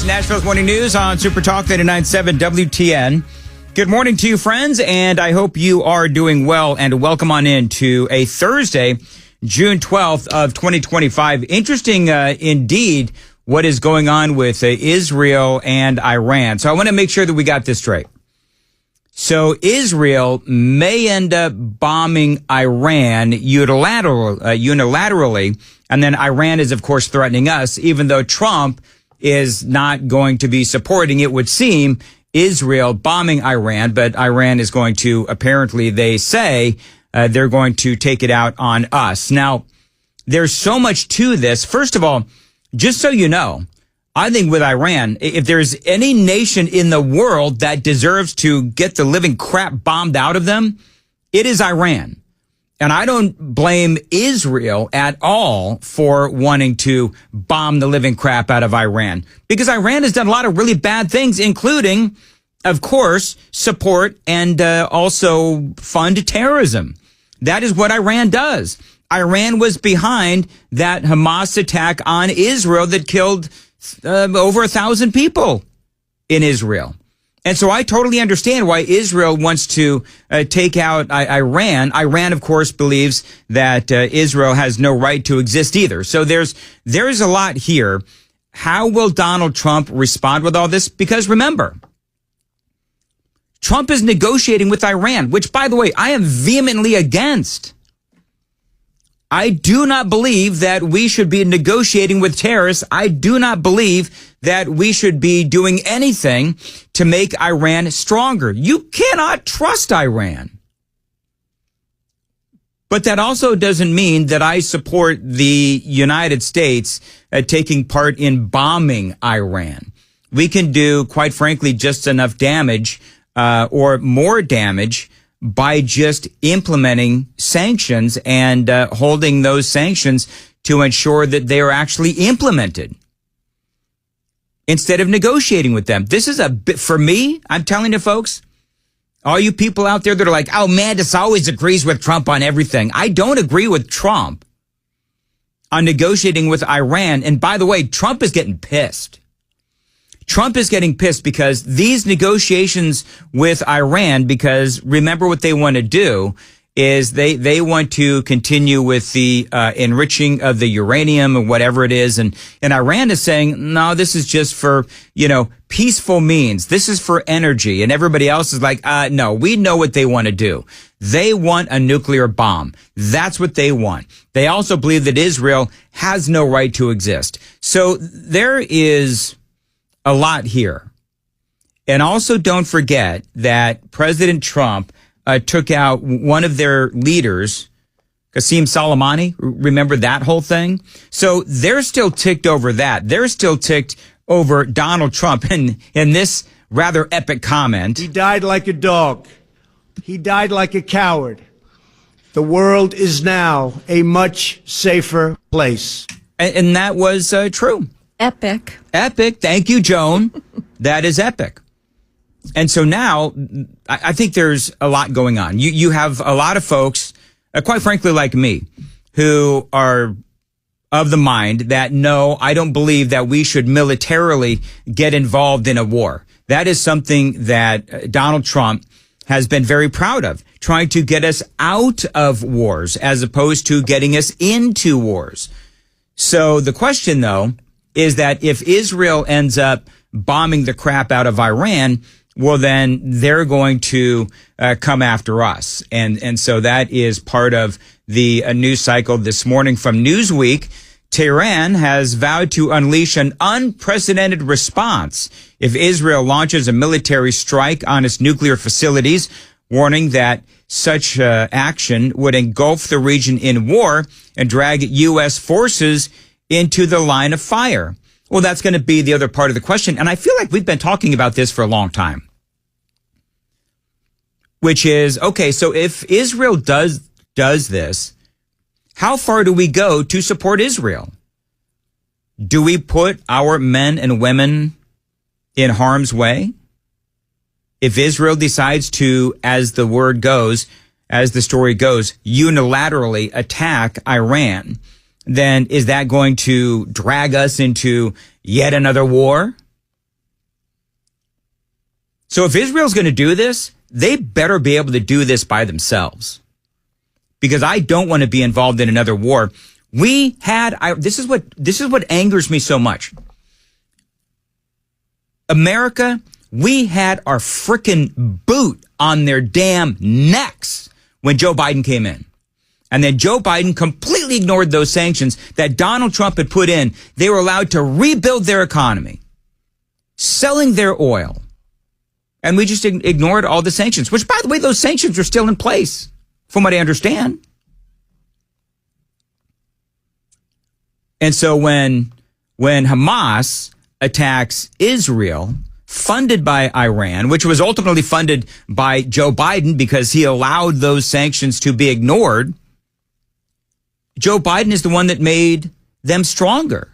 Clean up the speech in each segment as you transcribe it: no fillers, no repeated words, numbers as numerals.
Nashville's Morning News on Super Talk 99.7 WTN. Good morning to you, friends, and I hope you are doing well, and welcome on in to a Thursday, June 12th of 2025. Interesting indeed what is going on with Israel and Iran. So I want to make sure that we got this straight. So Israel may end up bombing Iran unilaterally, and then Iran is, of course, threatening us, even though Trump is not going to be supporting, it would seem, Israel bombing Iran, but Iran is going to, apparently, they say, they're going to take it out on us. Now, there's so much to this. First of all, just so you know, I think with Iran, if there's any nation in the world that deserves to get the living crap bombed out of them, it is Iran. And I don't blame Israel at all for wanting to bomb the living crap out of Iran, because Iran has done a lot of really bad things, including, of course, support and also fund terrorism. That is what Iran does. Iran was behind that Hamas attack on Israel that killed over 1,000 people in Israel. And so I totally understand why Israel wants to take out Iran. Iran, of course, believes that Israel has no right to exist either. So there's a lot here. How will Donald Trump respond with all this? Because remember, Trump is negotiating with Iran, which, by the way, I am vehemently against. I do not believe that we should be negotiating with terrorists. I do not believe that we should be doing anything to make Iran stronger. You cannot trust Iran. But that also doesn't mean that I support the United States taking part in bombing Iran. We can do, quite frankly, just enough damage or more damage by just implementing sanctions and holding those sanctions to ensure that they are actually implemented instead of negotiating with them. This is a bit, for me, I'm telling you folks, all you people out there that are like, oh, Mandis always agrees with Trump on everything. I don't agree with Trump on negotiating with Iran. And by the way, Trump is getting pissed. Trump is getting pissed because these negotiations with Iran, because remember what they want to do is they want to continue with the enriching of the uranium or whatever it is. And Iran is saying, no, this is just for, peaceful means. This is for energy. And everybody else is like, no, we know what they want to do. They want a nuclear bomb. That's what they want. They also believe that Israel has no right to exist. So there is a lot here. And also don't forget that President Trump took out one of their leaders, Qasem Soleimani. Remember that whole thing? So they're still ticked over that. They're still ticked over Donald Trump in this rather epic comment. He died like a dog. He died like a coward. The world is now a much safer place. And that was true. Epic. Epic. Thank you, Joan. That is epic. And so now I think there's a lot going on. You have a lot of folks, quite frankly, like me, who are of the mind that, no, I don't believe that we should militarily get involved in a war. That is something that Donald Trump has been very proud of, trying to get us out of wars as opposed to getting us into wars. So the question, though, is that if Israel ends up bombing the crap out of Iran, well, then they're going to come after us. And so that is part of the news cycle this morning from Newsweek. Tehran has vowed to unleash an unprecedented response if Israel launches a military strike on its nuclear facilities, warning that such action would engulf the region in war and drag U.S. forces into the line of fire. Well, that's going to be the other part of the question. And I feel like we've been talking about this for a long time, which is, okay, so if Israel does this, how far do we go to support Israel? Do we put our men and women in harm's way? If Israel decides to, as the word goes, as the story goes, unilaterally attack Iran, then is that going to drag us into yet another war? So if Israel's going to do this, they better be able to do this by themselves, because I don't want to be involved in another war. This is what angers me so much. America, we had our frickin' boot on their damn necks when Joe Biden came in. And then Joe Biden completely ignored those sanctions that Donald Trump had put in. They were allowed to rebuild their economy, selling their oil. And we just ignored all the sanctions, which, by the way, those sanctions are still in place, from what I understand. And so when Hamas attacks Israel, funded by Iran, which was ultimately funded by Joe Biden because he allowed those sanctions to be ignored, Joe Biden is the one that made them stronger.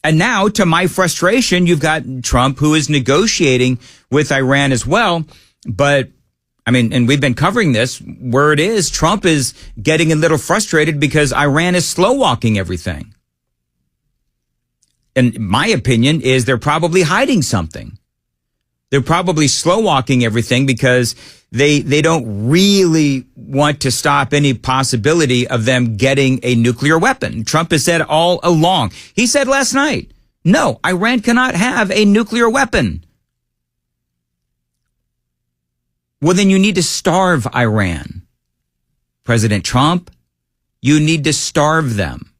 And now, to my frustration, you've got Trump, who is negotiating with Iran as well. But, I mean, and we've been covering this, where it is, Trump is getting a little frustrated because Iran is slow-walking everything. And my opinion is they're probably hiding something. They're probably slow-walking everything because they don't really want to stop any possibility of them getting a nuclear weapon. Trump has said all along. He said last night, no, Iran cannot have a nuclear weapon. Well, then you need to starve Iran. President Trump, you need to starve them.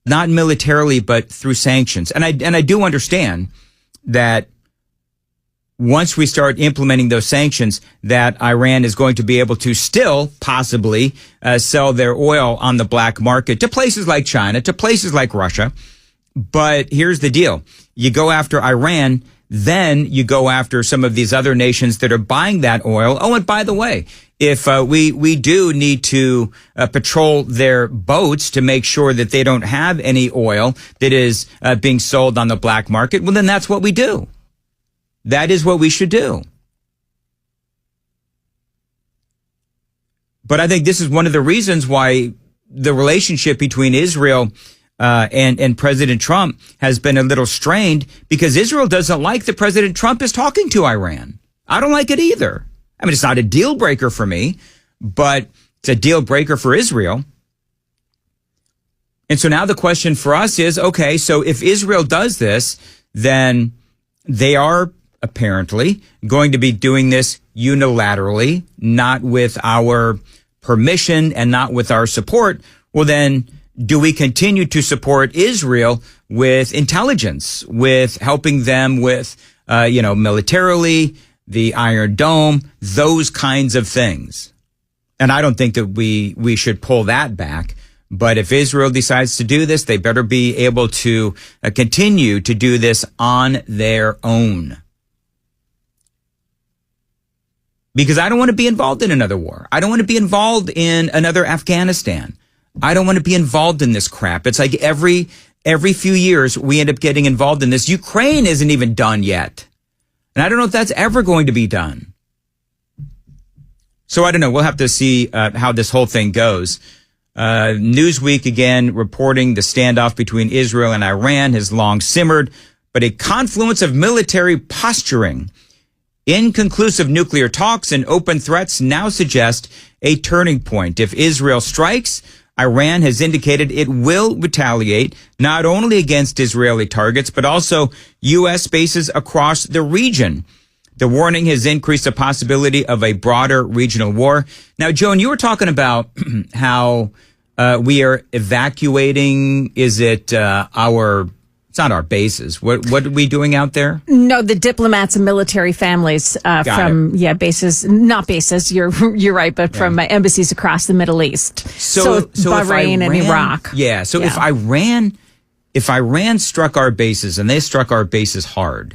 Not militarily, but through sanctions. And I do understand that once we start implementing those sanctions, that Iran is going to be able to still possibly sell their oil on the black market to places like China, to places like Russia. But here's the deal. You go after Iran, then you go after some of these other nations that are buying that oil. Oh, and by the way, if we do need to patrol their boats to make sure that they don't have any oil that is being sold on the black market, well, then that's what we do. That is what we should do. But I think this is one of the reasons why the relationship between Israel and President Trump has been a little strained, because Israel doesn't like that President Trump is talking to Iran. I don't like it either. I mean, it's not a deal breaker for me, but it's a deal breaker for Israel. And so now the question for us is, okay, so if Israel does this, then they are apparently going to be doing this unilaterally, not with our permission and not with our support. Well, then do we continue to support Israel with intelligence, with helping them with, militarily, the Iron Dome, those kinds of things? And I don't think that we should pull that back. But if Israel decides to do this, they better be able to continue to do this on their own. Because I don't want to be involved in another war. I don't want to be involved in another Afghanistan. I don't want to be involved in this crap. It's like every few years we end up getting involved in this. Ukraine isn't even done yet. And I don't know if that's ever going to be done. So I don't know. We'll have to see how this whole thing goes. Newsweek again reporting the standoff between Israel and Iran has long simmered, but a confluence of military posturing, inconclusive nuclear talks, and open threats now suggest a turning point. If Israel strikes, Iran has indicated it will retaliate not only against Israeli targets, but also U.S. bases across the region. The warning has increased the possibility of a broader regional war. Now, Joan, you were talking about how we are evacuating. Is it it's not our bases. What are we doing out there? No, the diplomats and military families from bases, not bases. You're right, but from embassies across the Middle East. So Bahrain and Iraq. Yeah. So if Iran struck our bases, and they struck our bases hard,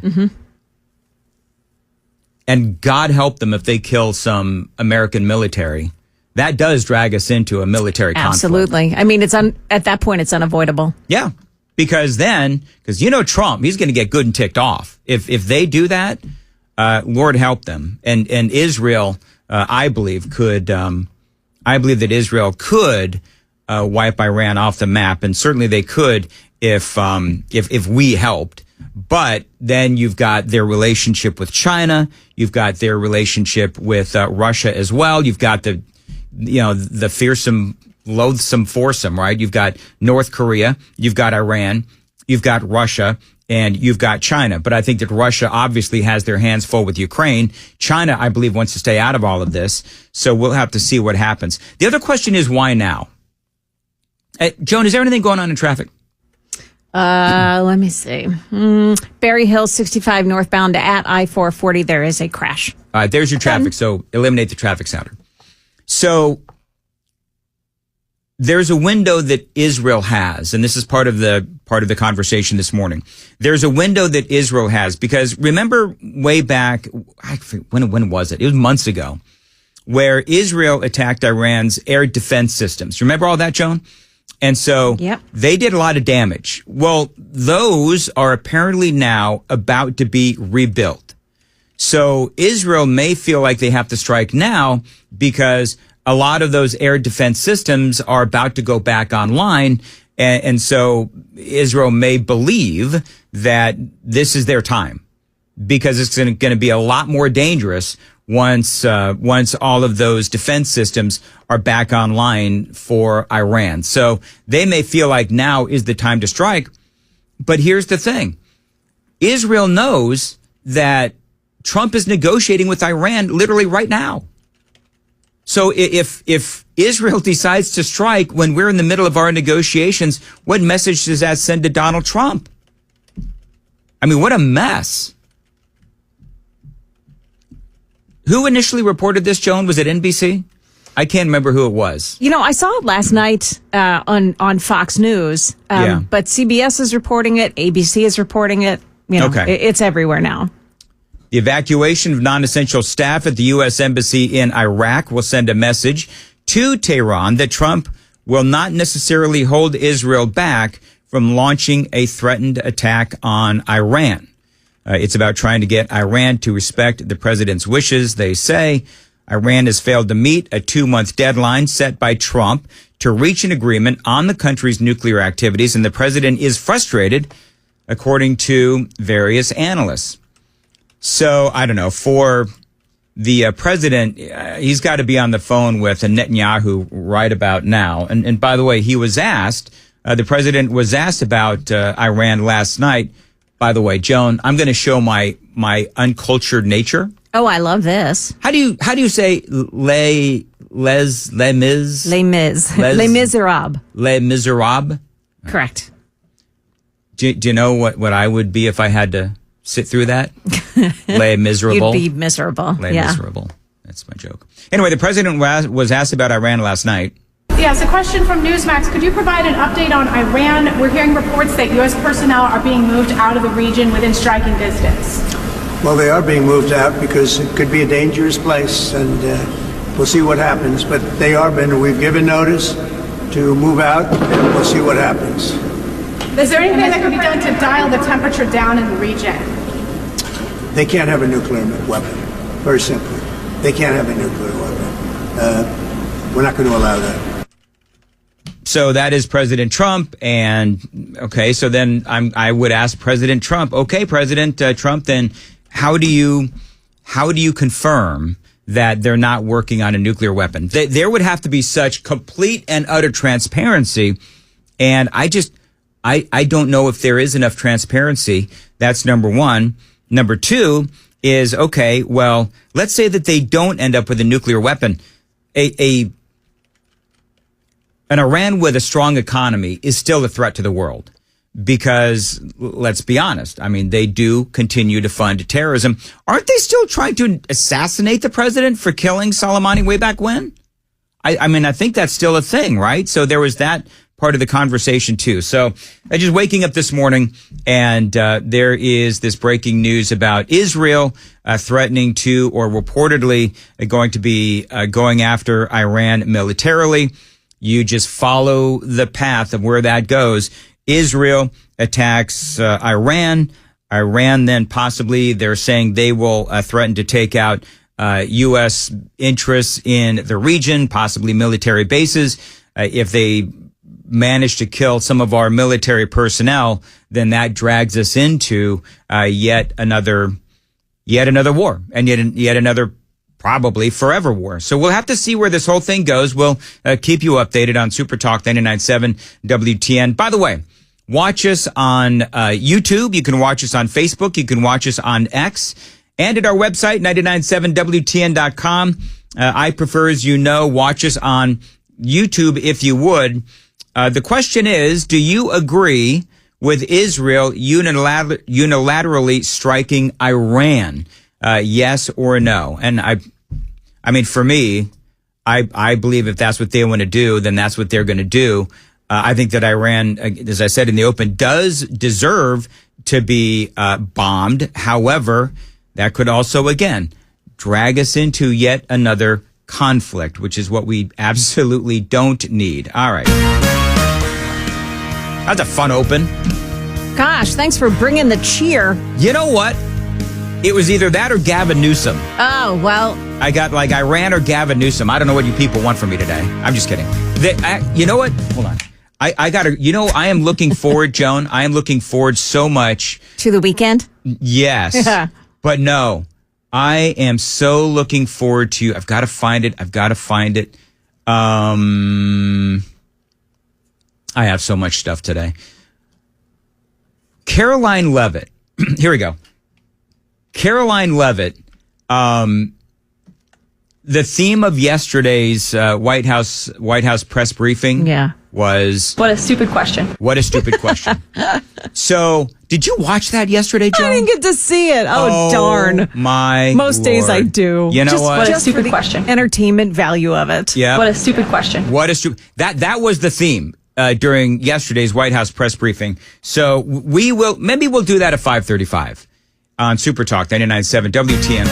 and God help them if they kill some American military, that does drag us into a military conflict. Absolutely. I mean, at that point, it's unavoidable. Yeah. Because Trump, he's going to get good and ticked off. If they do that, Lord help them. And Israel, I believe that Israel could wipe Iran off the map. And certainly they could if we helped. But then you've got their relationship with China. You've got their relationship with Russia as well. You've got the fearsome, loathsome foursome, right? You've got North Korea. You've got Iran. You've got Russia. And you've got China. But I think that Russia obviously has their hands full with Ukraine. China, I believe, wants to stay out of all of this. So we'll have to see what happens. The other question is, why now? Joan, is there anything going on in traffic? Let me see. Berry Hill 65 northbound at I-440. There is a crash. All right, there's your traffic. So eliminate the traffic sounder. So there's a window that Israel has, and this is part of the conversation this morning. There's a window that Israel has because remember way back, when was it? It was months ago, where Israel attacked Iran's air defense systems. Remember all that, Joan? And so They did a lot of damage. Well, those are apparently now about to be rebuilt. So Israel may feel like they have to strike now because a lot of those air defense systems are about to go back online. And so Israel may believe that this is their time because it's going to be a lot more dangerous once all of those defense systems are back online for Iran. So they may feel like now is the time to strike. But here's the thing. Israel knows that Trump is negotiating with Iran literally right now. So if Israel decides to strike when we're in the middle of our negotiations, what message does that send to Donald Trump? I mean, what a mess. Who initially reported this, Joan? Was it NBC? I can't remember who it was. You know, I saw it last night on Fox News, but CBS is reporting it. ABC is reporting it. You know, it's everywhere now. The evacuation of non-essential staff at the U.S. Embassy in Iraq will send a message to Tehran that Trump will not necessarily hold Israel back from launching a threatened attack on Iran. It's about trying to get Iran to respect the president's wishes. They say Iran has failed to meet a 2-month deadline set by Trump to reach an agreement on the country's nuclear activities, and the president is frustrated, according to various analysts. So, I don't know, for the president, he's got to be on the phone with Netanyahu right about now. And by the way, he was asked, the president was asked about Iran last night. By the way, Joan, I'm going to show my uncultured nature. Oh, I love this. How do you say les miserables? Les miserables? Correct. Do you know what I would be if I had to sit through that? Les miserable. You'd be miserable. Les miserable. That's my joke. Anyway, the president was asked about Iran last night. Yes, a question from Newsmax. Could you provide an update on Iran? We're hearing reports that U.S. personnel are being moved out of the region within striking distance. Well, they are being moved out because it could be a dangerous place, and we'll see what happens. But they are we've given notice to move out, and we'll see what happens. Is there anything that could be done to dial the temperature down in the region? They can't have a nuclear weapon. Very simply. They can't have a nuclear weapon. We're not going to allow that. So that is President Trump. And okay, so then I would ask President Trump, okay, President Trump, then how do you confirm that they're not working on a nuclear weapon? There would have to be such complete and utter transparency. And I don't know if there is enough transparency. That's number one. Number two is, okay, well, let's say that they don't end up with a nuclear weapon. An Iran with a strong economy is still a threat to the world because, let's be honest, I mean, they do continue to fund terrorism. Aren't they still trying to assassinate the president for killing Soleimani way back when? I mean, I think that's still a thing, right? So there was that part of the conversation too. So I just waking up this morning and there is this breaking news about Israel threatening to or reportedly going to be going after Iran militarily. You just follow the path of where that goes. Israel attacks Iran. Iran then possibly, they're saying they will threaten to take out U.S. interests in the region, possibly military bases. If they manage to kill some of our military personnel, then that drags us into yet another war, and yet another probably forever war. So we'll have to see where this whole thing goes. We'll keep you updated on Super Talk 99.7 WTN. By the way, watch us on YouTube. You can watch us on Facebook. You can watch us on X. And at our website, 997WTN.com. I prefer, as you know, watch us on YouTube if you would. The question is, do you agree with Israel unilaterally striking Iran? Yes or no? And I mean, for me, I believe if that's what they want to do, then that's what they're going to do. I think that Iran, as I said in the open, does deserve to be bombed. However, that could also, again, drag us into yet another conflict, which is what we absolutely don't need. All right. That's a fun open. Gosh, thanks for bringing the cheer. You know what? It was either that or Gavin Newsom. Oh, well. I got like Iran or Gavin Newsom. I don't know what you people want from me today. I'm just kidding. You know what? Hold on. I got to, I am looking forward, Joan. I am looking forward so much. To the weekend? Yes. But no, I am so looking forward to, I've got to find it. I have so much stuff today. Caroline Leavitt. Here we go. Caroline Leavitt. The theme of yesterday's White House press briefing was... What a stupid question. What a stupid question. So, did you watch that yesterday, Joan? I didn't get to see it. Oh darn. My Most days I do. You know what? What a stupid question. Entertainment value of it. Yeah. What a stupid question. What a stupid... That was the theme during yesterday's White House press briefing. So, we'll do that at 5:35 on Super Talk 99.7 WTN.